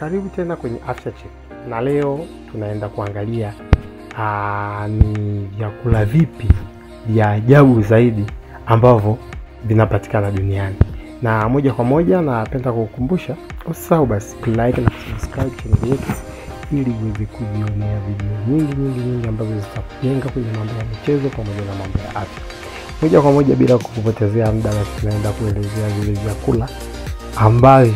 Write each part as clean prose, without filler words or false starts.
Karibu tena kwenye Afya Check. Na leo tunaenda kuangalia ni vyakula vipi vya ajabu zaidi ambavyo vinapatikana duniani. Na moja kwa moja napenda kukukumbusha usisahau basi like na subscribe channel yetu ili uweze kujionea video nyingi ambazo zitakujenga kwenye mambo ya michezo pamoja na mambo ya afya. Moja kwa moja bila kukupotezea muda, na tunaenda kuelezea vile vyakula ambavyo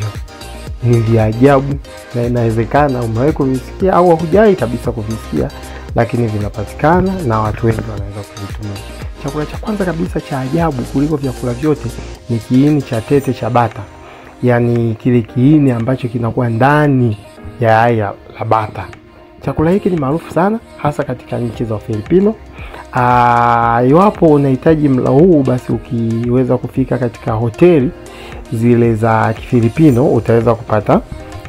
ni vya ajabu na inawezekana umewahi kuvisikia au hujai kabisa kuvisikia, lakini vinapatikana na watu wengi wanaweza kuvitumia. Chakula cha kwanza kabisa cha ajabu kuliko vyakula vyote ni kiini cha tete cha bata. Yaani kile kiini ambacho kinakuwa ndani ya haya la bata. Chakula hiki ni maarufu sana hasa katika nchi za Filipino. Iwapo unahitaji mlo huu, basi ukiweza kufika katika hoteli zile za Kifilipino utaweza kupata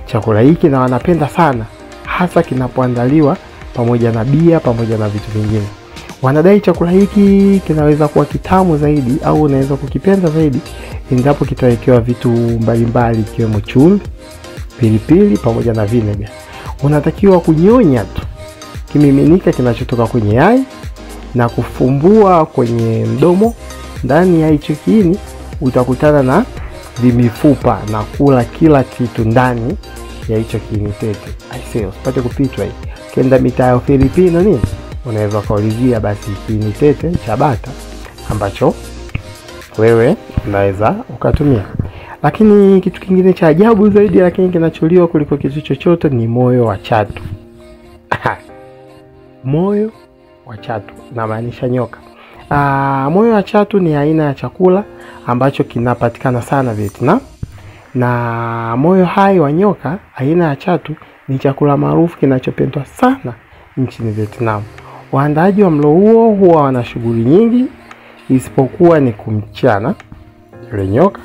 chakula hiki, na wanapenda sana hasa kinapoandaliwa pamoja na bia pamoja na vitu vingine. Wanadai chakula hiki kinaweza kuwa kitamu zaidi au unaweza kukipenda zaidi endapo kitawekewa vitu mbalimbali ikiwemo chumvi, pilipili pamoja na vinegar. Unatakiwa kunyonya tu kimiminika kinachotoka kwenye yai na kufumbua kwenye mdomo. Ndani ya hicho kiini utakutana na vimifupa na kula kila kitu ndani ya hicho kiini tete. Aisee, usipate kupitwa hii. Kenda mitaa ya Filipino nini? Unaweza kaulizia basi kiini tete cha bata ambacho wewe unaweza ukatumia. Lakini kitu kingine cha ajabu zaidi lakini kinacholiwa kuliko kitu chochote ni moyo wa chatu. Moyo wa chatu na maanisha nyoka. Moyo wa chatu ni aina ya chakula ambacho kinapatikana sana Vietnam. Na moyo hai wa nyoka aina ya chatu ni chakula maarufu kinachopendwa sana nchini Vietnam. Waandaaji wa mlo huo huwa wana shughuli nyingi isipokuwa ni kumchana yule nyoka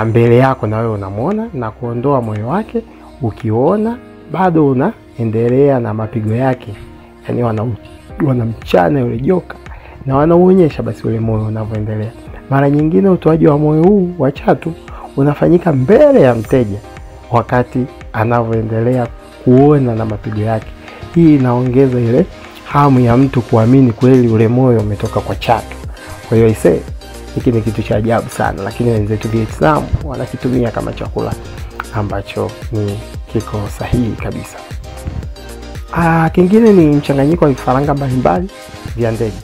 mbele yako na wewe unamuona na kuondoa moyo wake. Ukiona bado unaendelea na mapigo yake, yani wanamchana yule joka na wanaonyesha basi ule moyo unavyoendelea. Mara nyingine utoaji wa moyo huu wa chatu unafanyika mbele ya mteja wakati anavyoendelea kuona na mapigo yake. Hii inaongeza ile hamu ya mtu kuamini kweli ule moyo umetoka kwa chatu. Kwa hiyo hiki ni kitu cha ajabu sana, lakini wenzetu Vietnam wanakitumia kama chakula ambacho ni kiko sahihi kabisa. Kingine ni mchanganyiko wa vifaranga mbalimbali vya ndege.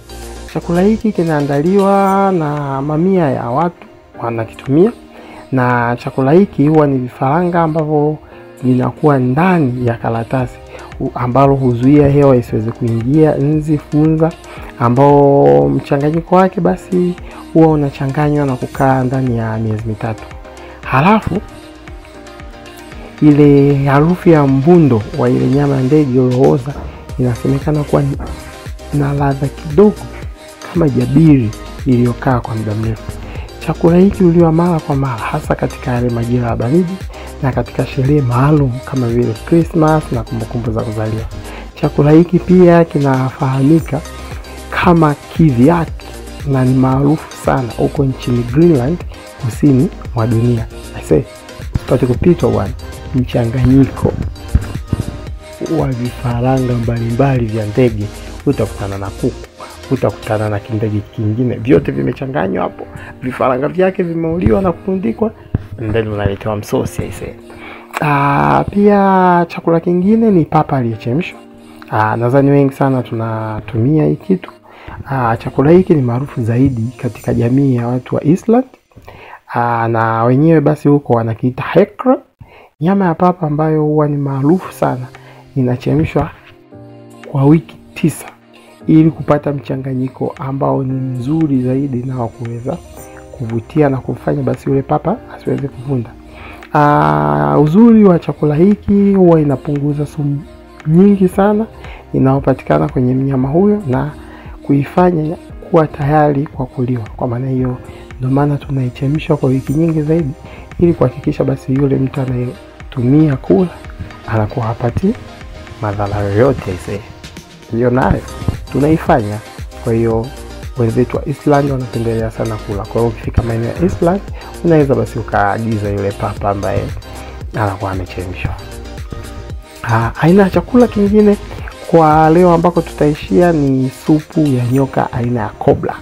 Chakula hiki kinaandaliwa na mamia ya watu wanakitumia, na chakula hiki huwa ni vifaranga ambavyo vinakuwa ndani ya karatasi ambalo huzuia hewa isiweze kuingia, nzi, funza, ambao mchanganyiko wake basi huwa unachanganywa na kukaa ndani ya miezi 3. Halafu ile harufu ya mbundo wa ile nyama ya ndege iliyooza inasemekana kuwa na ladha kidogo kama jabiri iliyokaa kwa muda mrefu. Chakula hiki huliwa mara kwa mara hasa katika yale majira ya baridi na katika sherehe maalum kama vile Christmas na kumbukumbu za kuzaliwa. Chakula hiki pia kinafahamika kama Vyakula na ni maarufu sana huko nchini Greenland, kusini mwa dunia. Usipate kupitwa bwana. Mchanganyiko wa vifaranga mbalimbali vya ndege, utakutana na kuku, utakutana na kindege kingine, vyote vimechanganywa hapo. Vifaranga vyake vimeuliwa na kutundikwa, ndani unaletewa msosi pia chakula kingine ni papa aliyechemshwa. Nadhani wengi sana tunatumia hii kitu. Chakula hiki ni maarufu zaidi katika jamii ya watu wa Iceland. Na wenyewe basi huko wanakiita hekra. Nyama ya papa ambayo huwa ni maarufu sana inachemshwa kwa wiki 9 ili kupata mchanganyiko ambao ni mzuri zaidi na wa kuweza kuvutia na kufanya basi yule papa asiweze kuvunda. Uzuri wa chakula hiki huwa inapunguza sumu nyingi sana inayopatikana kwenye mnyama huyo na kuifanya kuwa tayari kwa kuliwa. Kwa maana hiyo ndio maana tunaichemsha kwa wiki nyingi zaidi ili kuhakikisha basi yule mtu anayetumia kula anakuwa hapati madhara yoyote hiyo nayo tunaifanya. Kwa hiyo wenzetu wa Iceland wanapendelea sana kula. Kwa hiyo ukifika maeneo ya Iceland unaweza basi ukaagiza yule papa ambaye anakuwa amechemshwa. Aina ya chakula kingine kwa leo ambako tutaishia ni supu ya nyoka aina ya kobra.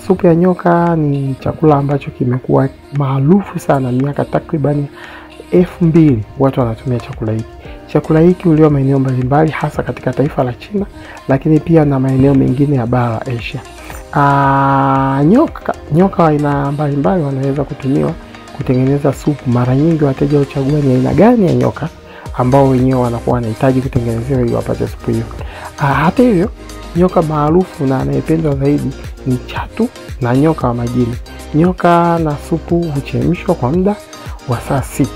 Supu ya nyoka ni chakula ambacho kimekuwa maarufu sana miaka takribani 2000 watu wanatumia chakula hiki. Chakula hiki huliwa maeneo mbalimbali hasa katika taifa la China, lakini pia na maeneo mengine ya bara la Asia. Nyoka aina mbalimbali wanaweza kutumiwa kutengeneza supu. Mara nyingi wateja huchagua ni aina gani ya nyoka ambao wenyewe wanakuwa wanahitaji kutengenezewa ili wapate supu hiyo. Hata hivyo, nyoka maarufu na anayependwa zaidi ni chatu na nyoka wa majini. Nyoka na supu huchemshwa kwa muda wa saa 6.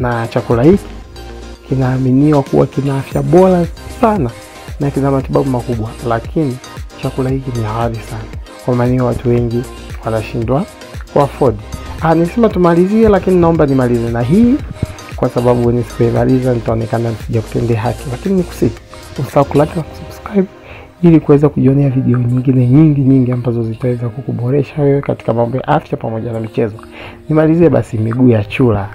Na chakula hiki kinaaminiwa kuwa kina afya bora sana na kina matibabu makubwa, lakini chakula hiki ni ghali sana. Kwa maana watu wengi wanashindwa kuafford. Nisema tumalizie, lakini naomba nimalize na hii kwa sababu nisipomaliza nitaonekana sijakutendea haki. Lakini nikusii usahau kulike na subscribe ili kuweza kujionea video nyingine nyingi ambazo zitaweza kukuboresha wewe katika mambo ya afya pamoja na michezo. Nimalizie basi miguu ya chura.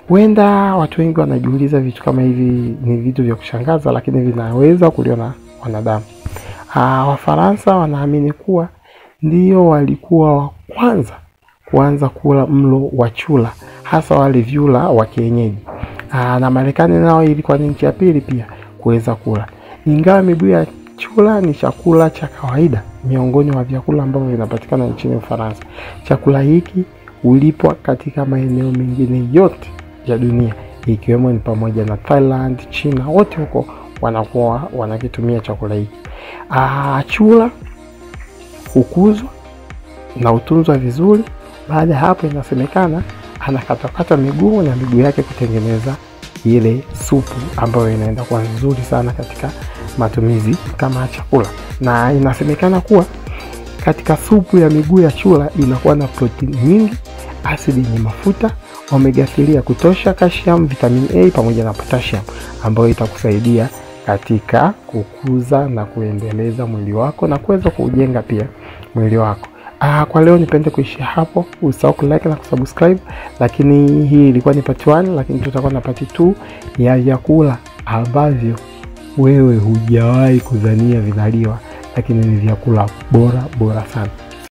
Huenda watu wengi wanajiuliza vitu kama hivi ni vitu vya kushangaza, lakini vinaweza kuliwa na wanadamu. Wafaransa wanaamini kuwa ndio walikuwa wa kwanza kuanza kula mlo wa chura, hasa wale vyura wa kienyeji. Na Marekani nao ilikuwa ni nchi ya pili pia kuweza kula. Ingawa miguu ya chura ni chakula cha kawaida miongoni mwa vyakula ambavyo vinapatikana nchini Ufaransa, chakula hiki ulipwa katika maeneo mengine yote ya dunia, ikiwemo ni pamoja na Thailand, China, wote huko wanakuwa wanakitumia chakula hiki. Chura hukuzwa na utunzwa vizuri. Baada ya hapo inasemekana anakatakata miguu na miguu yake kutengeneza ile supu ambayo inaenda kuwa nzuri sana katika matumizi kama chakula. Na inasemekana kuwa katika supu ya miguu ya chura inakuwa na protein nyingi, asidi yenye mafuta, omega 3 ya kutosha, calcium, vitamin A pamoja na potassium ambayo itakusaidia katika kukuza na kuendeleza mwili wako na kuweza kujenga pia mwili wako. Kwa leo nipende kuishia hapo. Usahau kulike na kusubscribe. Lakini hii ilikuwa ni part 1, lakini tutakuwa na part 2 ya vyakula ambavyo wewe hujawahi kudhania vinaliwa, lakini ni vyakula bora sana.